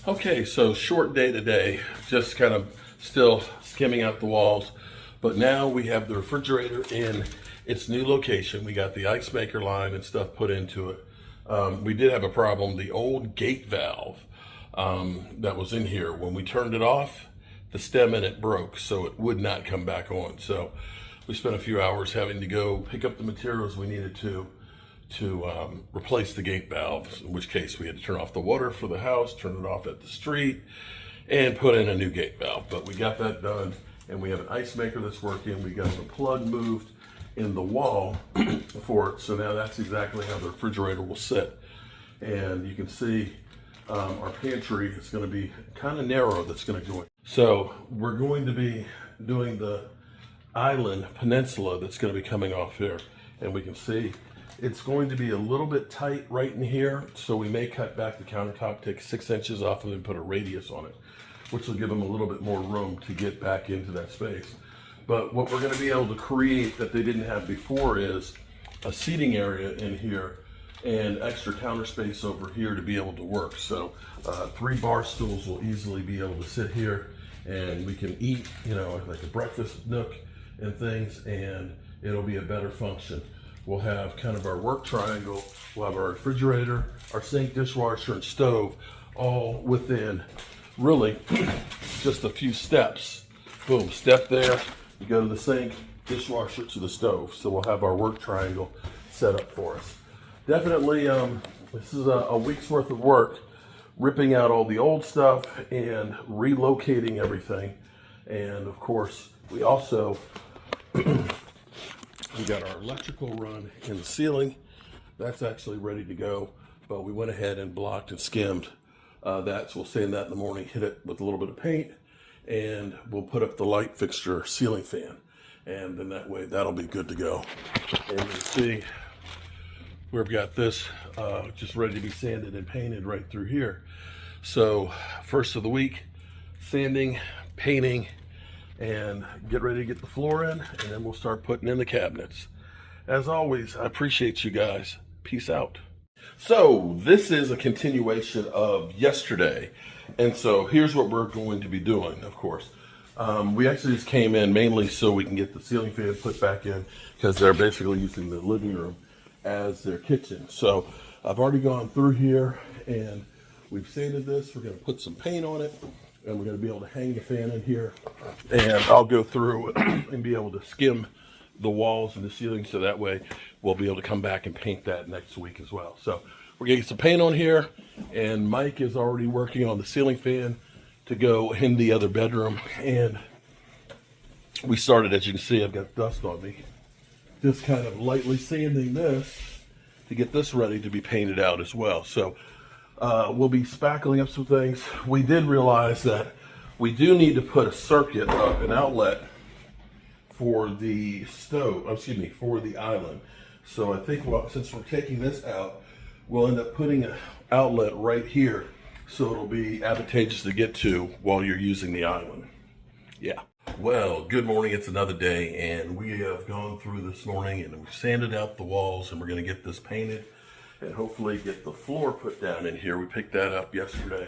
Okay, so short day today, just kind of still skimming out the walls, but now we have the refrigerator in its new location. We got the ice maker line and stuff put into it. We did have a problem. The old gate valve that was in here, when we turned it off, the stem in it broke, so it would not come back on. So we spent a few hours having to go pick up the materials we needed to replace the gate valves, in which case we had to turn off the water for the house, turn it off at the street, and put in a new gate valve. But we got that done, and we have an ice maker that's working. We got the plug moved in the wall for it, so now that's exactly how the refrigerator will sit. And you can see our pantry is going to be kind of narrow. That's going to go in. So we're going to be doing the island peninsula that's going to be coming off here, and we can see it's going to be a little bit tight right in here, so we may cut back the countertop, take 6 inches off of it and put a radius on it, which will give them a little bit more room to get back into that space. But what we're going to be able to create that they didn't have before is a seating area in here and extra counter space over here to be able to work. So 3 bar stools will easily be able to sit here, and we can eat, you know, like a breakfast nook and things, and it'll be a better function. We'll have kind of our work triangle. We'll have our refrigerator, our sink, dishwasher, and stove all within really just a few steps. Boom, step there, you go to the sink, dishwasher to the stove. So we'll have our work triangle set up for us. Definitely, this is a week's worth of work, ripping out all the old stuff and relocating everything. And of course, we also we got our electrical run in the ceiling. That's actually ready to go, but we went ahead and blocked and skimmed that. So we'll sand that in the morning, hit it with a little bit of paint, and we'll put up the light fixture ceiling fan. And then that way, that'll be good to go. And you can see we've got this just ready to be sanded and painted right through here. So first of the week, sanding, painting, and get ready to get the floor in, and then we'll start putting in the cabinets. As always, I appreciate you guys. Peace out. So this is a continuation of yesterday, and so here's what we're going to be doing. Of course, we actually just came in mainly so we can get the ceiling fan put back in, because they're basically using the living room as their kitchen. So I've already gone through here and we've sanded this. We're going to put some paint on it, and we're going to be able to hang the fan in here, and I'll go through and be able to skim the walls and the ceiling, so that way we'll be able to come back and paint that next week as well. So we're going to get some paint on here, and Mike is already working on the ceiling fan to go in the other bedroom. And we started, as you can see, I've got dust on me, just kind of lightly sanding this to get this ready to be painted out as well. So we'll be spackling up some things. We did realize that we do need to put a circuit up, an outlet for the stove, for the island. So I think, well, since we're taking this out, we'll end up putting an outlet right here, so it'll be advantageous to get to while you're using the island. Yeah. Well, good morning. It's another day, and we have gone through this morning, and we've sanded out the walls, and we're going to get this painted and hopefully get the floor put down in here. We picked that up yesterday,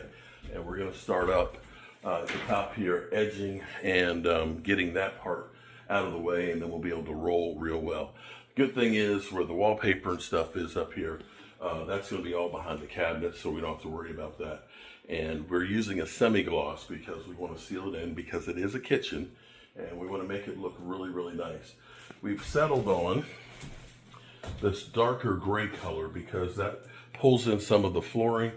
and we're going to start up at the top here, edging and getting that part out of the way, and then we'll be able to roll real well. Good thing is, where the wallpaper and stuff is up here, that's going to be all behind the cabinet, so we don't have to worry about that. And we're using a semi-gloss because we want to seal it in, because it is a kitchen, and we want to make it look really, really nice. We've settled on this darker gray color because that pulls in some of the flooring,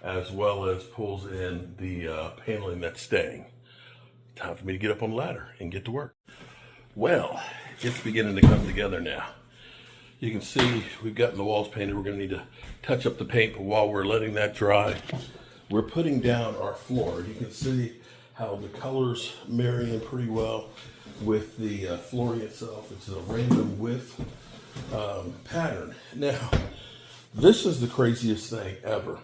as well as pulls in the paneling that's staying. Time for me to get up on the ladder and get to work. Well, it's beginning to come together now. You can see we've gotten the walls painted. We're going to need to touch up the paint, but while we're letting that dry, we're putting down our floor. You can see how the colors marry in pretty well with the flooring itself. It's a random width pattern. Now, this is the craziest thing ever.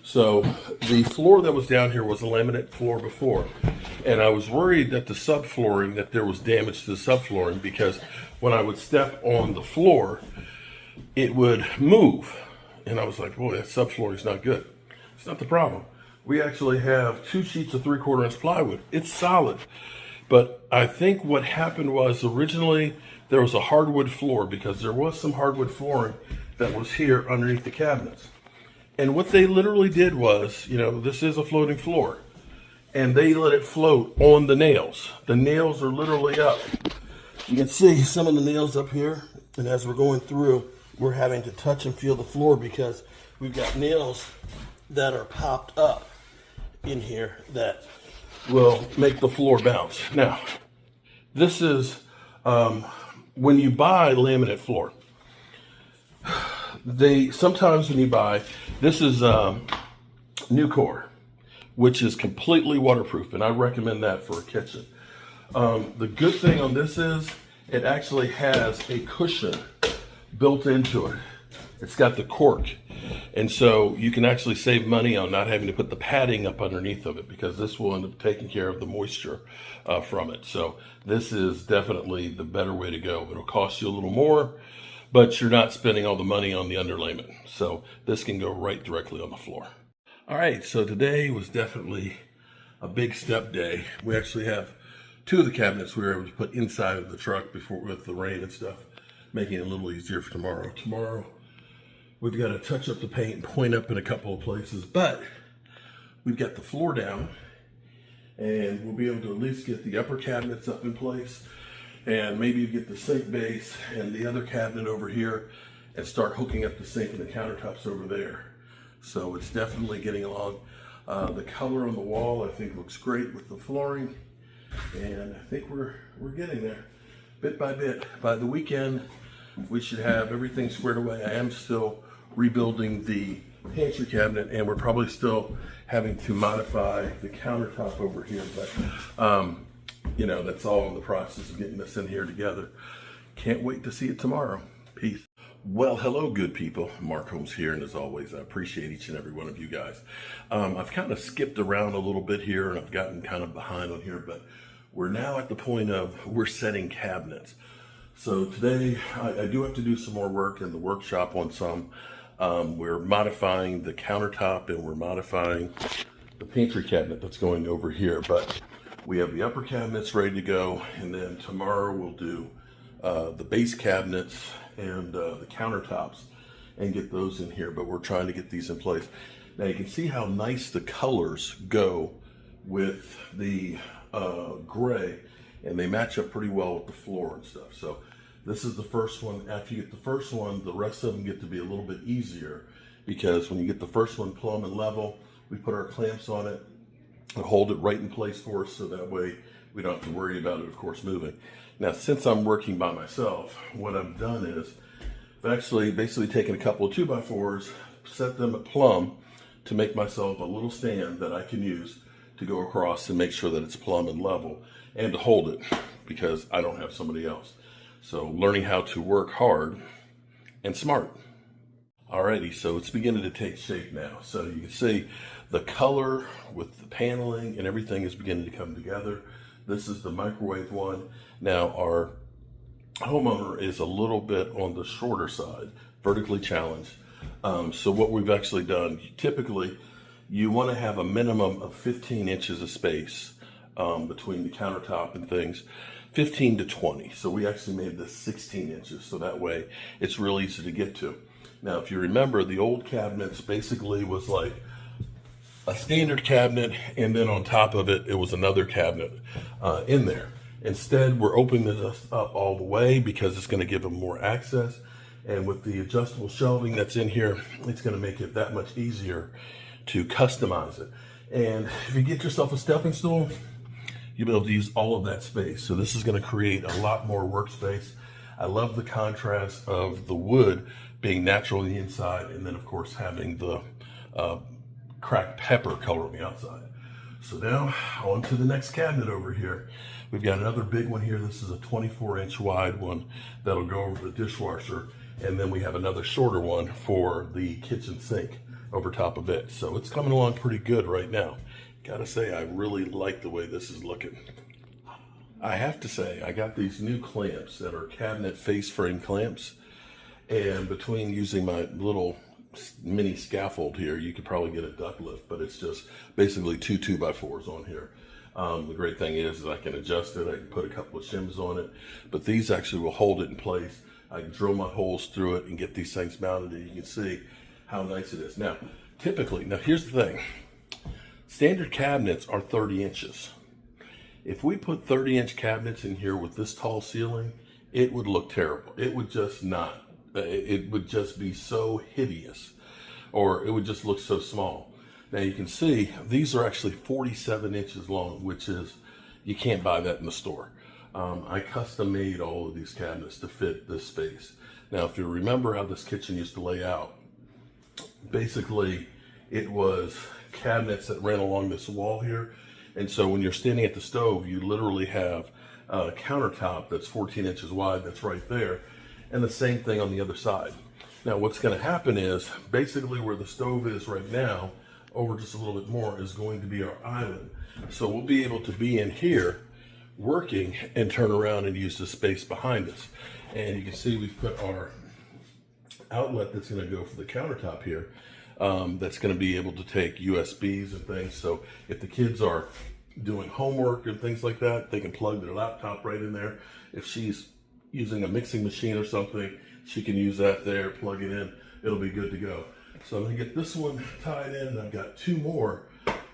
So the floor that was down here was a laminate floor before, and I was worried that the subflooring, that there was damage to the subflooring, because when I would step on the floor, it would move. And I was like, boy, that subflooring is not good. It's not the problem. we actually have 2 sheets of 3/4 inch plywood. It's solid. But I think what happened was originally there was a hardwood floor, because there was some hardwood flooring that was here underneath the cabinets. And what they literally did was, this is a floating floor, and they let it float on the nails. The nails are literally up. You can see some of the nails up here, and as we're going through, we're having to touch and feel the floor because we've got nails that are popped up in here that will make the floor bounce. Now, this is when you buy laminate floor. Sometimes when you buy, this is Nucor, which is completely waterproof, and I recommend that for a kitchen. The good thing on this is it actually has a cushion built into it. It's got the cork, and so you can actually save money on not having to put the padding up underneath of it, because this will end up taking care of the moisture from it. So this is definitely the better way to go. It'll cost you a little more, but you're not spending all the money on the underlayment. So this can go right directly on the floor. All right, so today was definitely a big step day. We actually have 2 of the cabinets we were able to put inside of the truck before with the rain and stuff, making it a little easier for tomorrow. Tomorrow, we've got to touch up the paint and point up in a couple of places, but we've got the floor down, and we'll be able to at least get the upper cabinets up in place, and maybe get the sink base and the other cabinet over here, and start hooking up the sink and the countertops over there. So it's definitely getting along. The color on the wall, I think, looks great with the flooring, and I think we're getting there bit by bit. By the weekend, we should have everything squared away. I am still rebuilding the pantry cabinet, and we're probably still having to modify the countertop over here, but that's all in the process of getting this in here together. Can't wait to see it tomorrow. Peace. Well, hello, good people. Mark Holmes here, and as always, I appreciate each and every one of you guys. I've kind of skipped around a little bit here, and I've gotten kind of behind on here, but we're now at the point of we're setting cabinets. So today, I do have to do some more work in the workshop on some. We're modifying the countertop, and we're modifying the pantry cabinet that's going over here, but we have the upper cabinets ready to go, and then tomorrow we'll do the base cabinets and the countertops and get those in here, but we're trying to get these in place. Now you can see how nice the colors go with the gray, and they match up pretty well with the floor and stuff. So this is the first one. After you get the first one, the rest of them get to be a little bit easier, because when you get the first one plumb and level, we put our clamps on it and hold it right in place for us, so that way we don't have to worry about it, of course, moving. Now, since I'm working by myself, what I've done is I've actually basically taken a couple of 2x4s, set them at plumb to make myself a little stand that I can use to go across and make sure that it's plumb and level, and to hold it because I don't have somebody else. So learning how to work hard and smart. Alrighty, so it's beginning to take shape now. So you can see the color with the paneling and everything is beginning to come together. This is the microwave one. Now our homeowner is a little bit on the shorter side, vertically challenged. So what we've actually done, typically you want to have a minimum of 15 inches of space between the countertop and things, 15 to 20. So we actually made this 16 inches, so that way it's real easy to get to. Now, if you remember, the old cabinets basically was like a standard cabinet, and then on top of it, it was another cabinet in there. Instead, we're opening this up all the way because it's going to give them more access. And with the adjustable shelving that's in here, it's going to make it that much easier to customize it. And if you get yourself a stepping stool, you'll be able to use all of that space. So this is going to create a lot more workspace. I love the contrast of the wood being natural on the inside, and then of course having the cracked pepper color on the outside. So now on to the next cabinet over here. We've got another big one here. This is a 24-inch wide one that'll go over the dishwasher, and then we have another shorter one for the kitchen sink over top of it. So it's coming along pretty good right now. Gotta say, I really like the way this is looking. I have to say, I got these new clamps that are cabinet face frame clamps, and between using my little mini scaffold here. You could probably get a duck lift, but it's just basically 2 2x4s on here. The great thing is I can adjust it. I can put a couple of shims on it, but these actually will hold it in place. I can drill my holes through it and get these things mounted, and you can see how nice it is. Now, typically, here's the thing. Standard cabinets are 30 inches. If we put 30-inch cabinets in here with this tall ceiling, it would look terrible. It would just not. It would just be so hideous, or it would just look so small. Now you can see these are actually 47 inches long, which is, you can't buy that in the store. I custom made all of these cabinets to fit this space. Now, if you remember how this kitchen used to lay out, basically it was cabinets that ran along this wall here. And so when you're standing at the stove, you literally have a countertop that's 14 inches wide, that's right there. And the same thing on the other side. Now what's gonna happen is, basically where the stove is right now, over just a little bit more, is going to be our island. So we'll be able to be in here working and turn around and use the space behind us. And you can see we've put our outlet that's gonna go for the countertop here. That's going to be able to take USBs and things. So if the kids are doing homework and things like that, they can plug their laptop right in there. If she's using a mixing machine or something, she can use that there, plug it in, it'll be good to go. So I'm going to get this one tied in, and I've got 2 more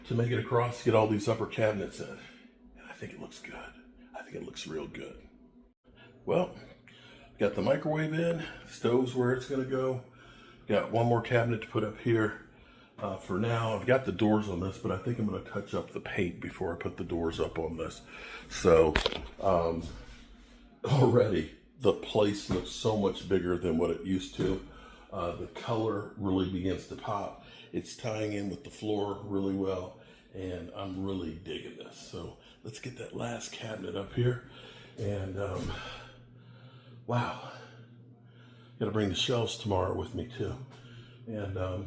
to make it across, get all these upper cabinets in. And I think it looks good. I think it looks real good. Well, got the microwave in, stove's where it's going to go. Got 1 more cabinet to put up here. For now, I've got the doors on this, but I think I'm going to touch up the paint before I put the doors up on this. So already the place looks so much bigger than what it used to. The color really begins to pop. It's tying in with the floor really well, and I'm really digging this. So let's get that last cabinet up here. And wow. Got to bring the shelves tomorrow with me too. And I've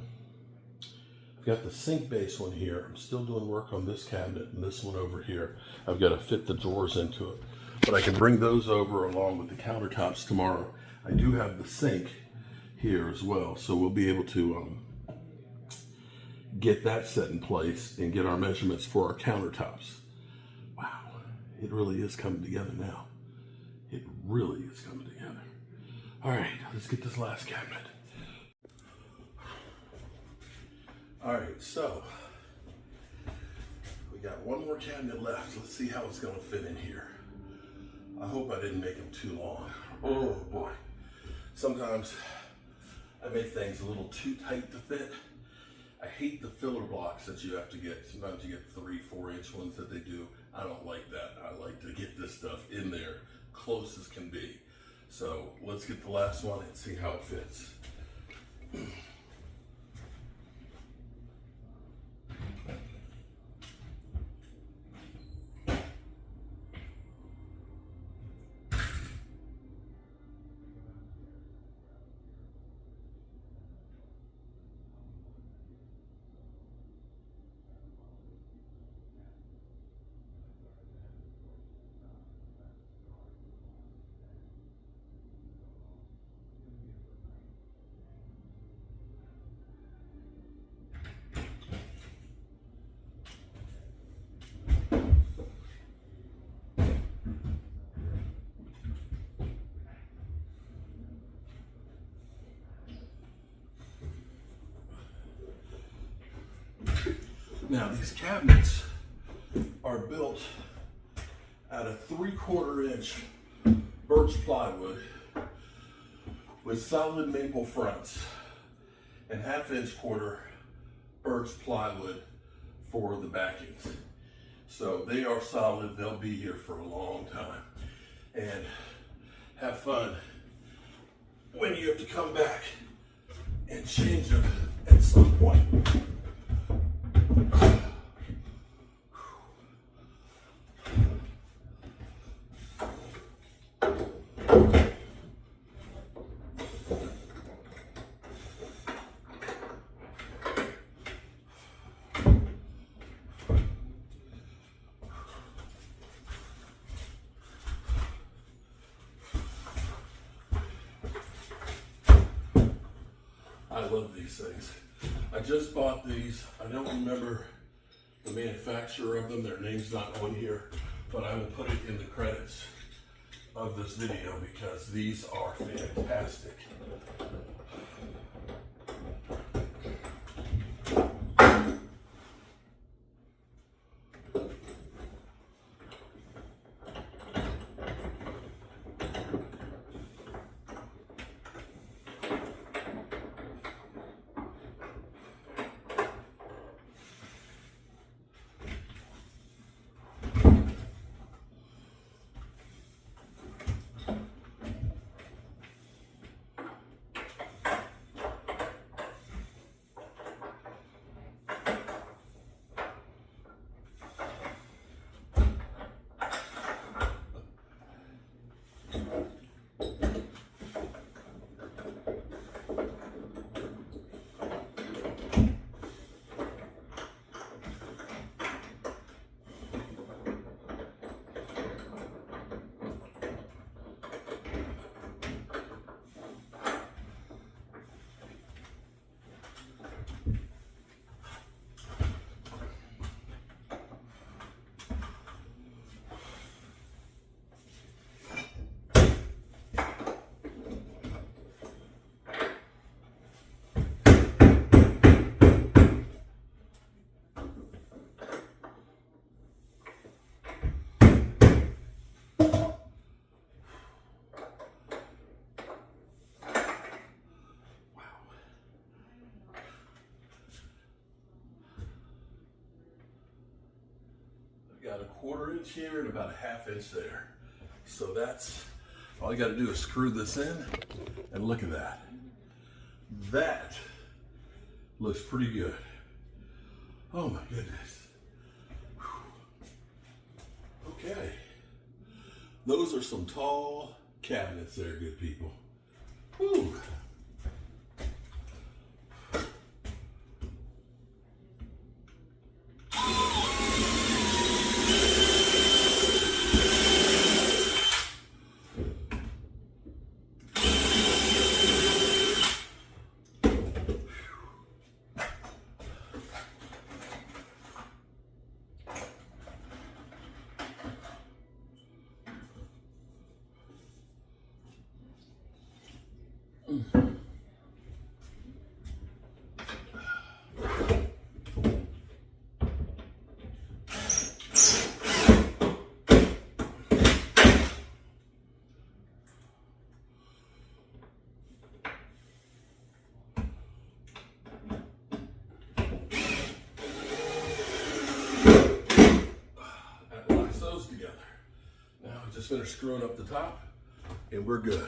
got the sink base one here. I'm still doing work on this cabinet and this one over here. I've got to fit the drawers into it. But I can bring those over along with the countertops tomorrow. I do have the sink here as well. So we'll be able to get that set in place and get our measurements for our countertops. Wow, it really is coming together now. It really is coming together. All right, let's get this last cabinet. All right, so we got 1 more cabinet left. Let's see how it's gonna fit in here. I hope I didn't make them too long. Oh boy. Sometimes I make things a little too tight to fit. I hate the filler blocks that you have to get. Sometimes you get 3, 4-inch ones that they do. I don't like that. I like to get this stuff in there close as can be. So let's get the last one and see how it fits. Now these cabinets are built out of 3/4 inch birch plywood with solid maple fronts and 1/2 inch quarter birch plywood for the backings. So they are solid, they'll be here for a long time. And have fun when you have to come back and change them at some point. I love these. these things. I just bought these. I don't remember the manufacturer of them. Their name's not on here, but I will put it in the credits of this video because these are fantastic. Got a 1/4 inch here and about a 1/2 inch there. So that's, all you got to do is screw this in and look at that. That looks pretty good. Oh my goodness. Whew. Okay. Those are some tall cabinets there, good people. Whew. Just finished screwing up the top and we're good.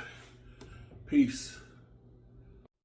Peace.